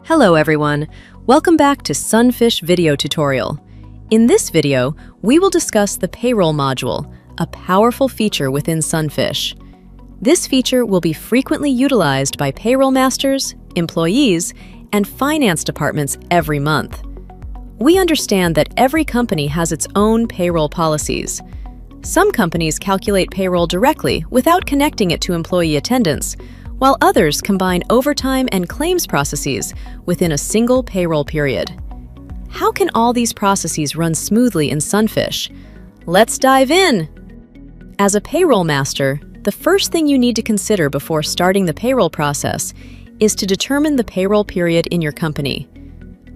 Hello everyone, welcome back to SunFish video tutorial. In this video, we will discuss the Payroll module, a powerful feature within SunFish. This feature will be frequently utilized by payroll masters, employees, and finance departments every month. We understand that every company has its own payroll policies. Some companies calculate payroll directly without connecting it to employee attendance, while others combine overtime and claims processes within a single payroll period. How can all these processes run smoothly in SunFish? Let's dive in! As a payroll master, the first thing you need to consider before starting the payroll process is to determine the payroll period in your company.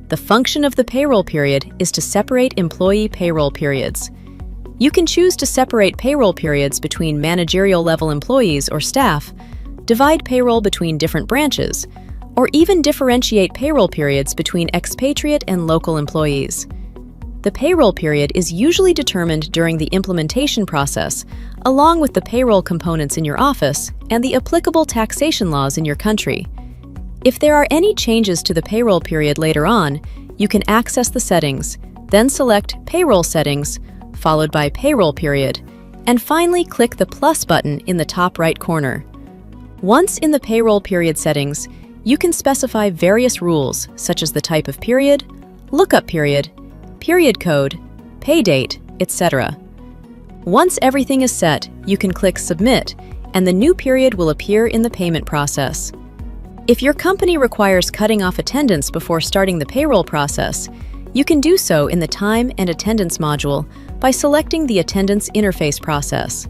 The function of the payroll period is to separate employee payroll periods. You can choose to separate payroll periods between managerial level employees or staff, divide payroll between different branches, or even differentiate payroll periods between expatriate and local employees. The payroll period is usually determined during the implementation process, along with the payroll components in your office and the applicable taxation laws in your country. If there are any changes to the payroll period later on, you can access the settings, then select Payroll Settings, followed by Payroll Period, and finally click the plus button in the top right corner. Once in the payroll period settings, you can specify various rules such as the type of period, lookup period code, pay date, etc. Once everything is set, you can click Submit, and the new period will appear in the payment process. If your company requires cutting off attendance before starting the payroll process, you can do so in the Time and Attendance module by selecting the Attendance Interface process.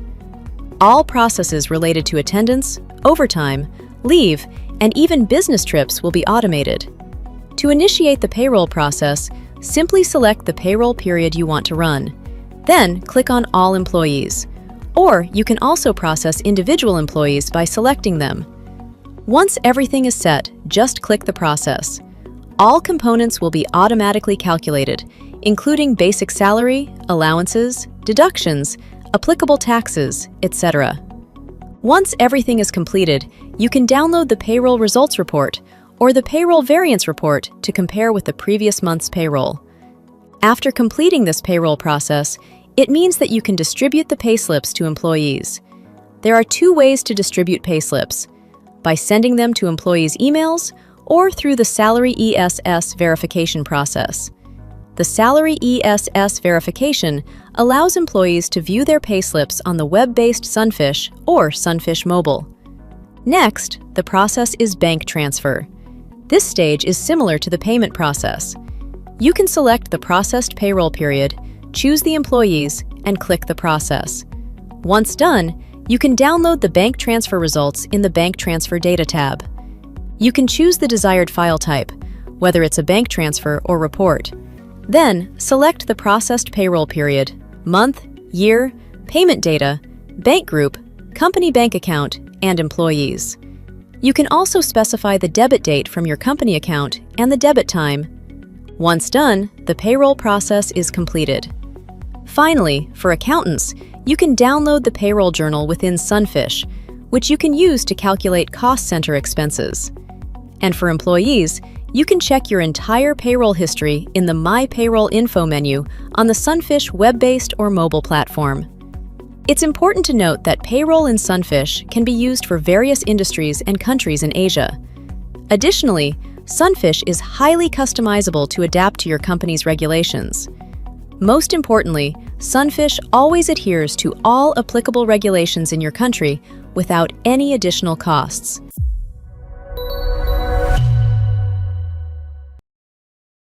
All processes related to attendance, overtime, leave, and even business trips will be automated. To initiate the payroll process, simply select the payroll period you want to run. Then click on All Employees. Or you can also process individual employees by selecting them. Once everything is set, just click the process. All components will be automatically calculated, including basic salary, allowances, deductions, applicable taxes, etc. Once everything is completed, you can download the Payroll Results Report or the Payroll Variance Report to compare with the previous month's payroll. After completing this payroll process, it means that you can distribute the payslips to employees. There are two ways to distribute payslips: by sending them to employees' emails or through the Salary ESS verification process. The Salary ESS verification allows employees to view their payslips on the web-based SunFish or SunFish Mobile. Next, the process is bank transfer. This stage is similar to the payment process. You can select the processed payroll period, choose the employees, and click the process. Once done, you can download the bank transfer results in the Bank Transfer Data tab. You can choose the desired file type, whether it's a bank transfer or report. Then, select the processed payroll period, month, year, payment data, bank group, company bank account, and employees. You can also specify the debit date from your company account and the debit time. Once done, the payroll process is completed. Finally, for accountants, you can download the payroll journal within SunFish, which you can use to calculate cost center expenses. And for employees, you can check your entire payroll history in the My Payroll Info menu on the SunFish web-based or mobile platform. It's important to note that payroll in SunFish can be used for various industries and countries in Asia. Additionally, SunFish is highly customizable to adapt to your company's regulations. Most importantly, SunFish always adheres to all applicable regulations in your country without any additional costs.